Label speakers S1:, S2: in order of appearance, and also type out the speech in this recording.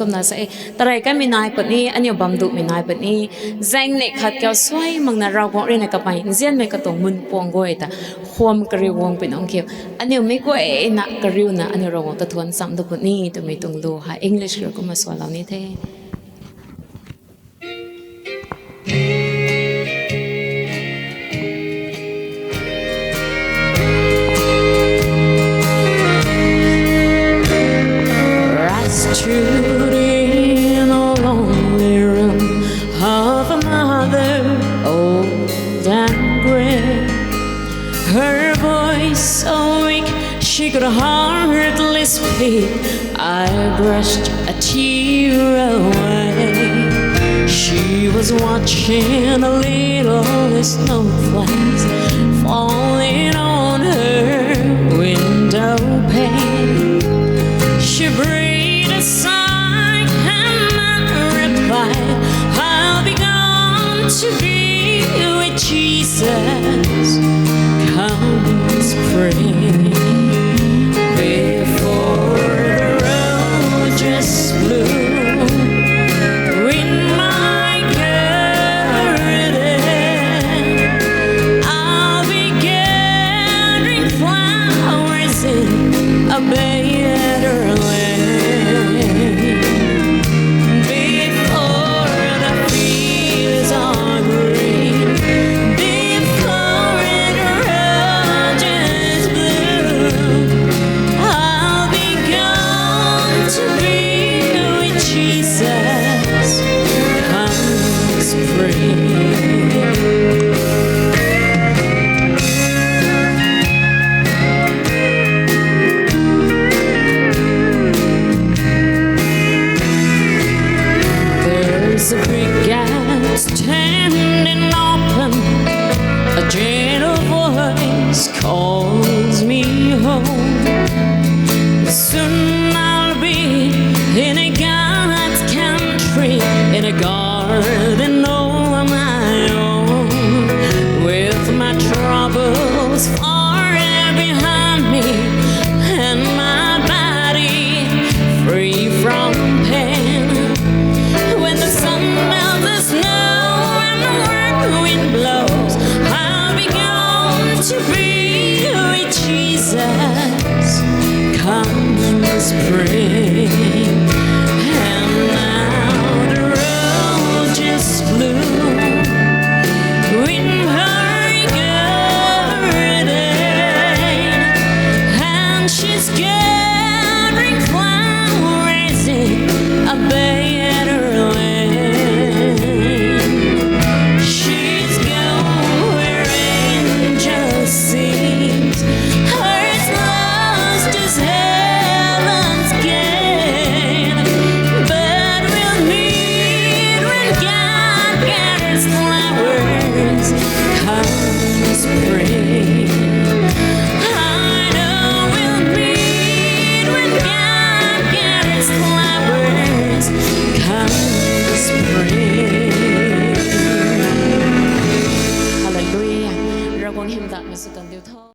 S1: Tôm say tarai ka minai patni anyo bamdu minai patni zang ne khat kya swai mangna raw gong re na ka pai zian me ka tong mun pong goi ta khom kari wong pin ong kyo anyo me ko e na kariu na anyo raw ta thon sam du patni to me tung lo ha english ko ma swala ni the in a lonely room of a mother old and gray, her voice so weak she could hardly speak. I brushed a tear away. She was watching a little snowflakes falling on her window pane. She breathed a sigh and I replied, I'll be gone to be with Jesus come spring. Before the roses bloom in my garden, I'll be gathering flowers in a better land. Before the fields are green, before the roses bloom, I'll be gone to be with Jesus come spring. There's a big gate standing open, a gentle voice calls me home. Soon I'll be in a God's country, in a garden all my own, with my troubles far behind me and my body free from pain. When the sun melts the snow and the warm wind blows, I'll be gone to be with Jesus come spring. And now the roses bloom in her garden, and she's gathering flowers in a better land. She's gone where angels sing, hearts lost as heaven's gain. But we'll meet when God gathers flowers come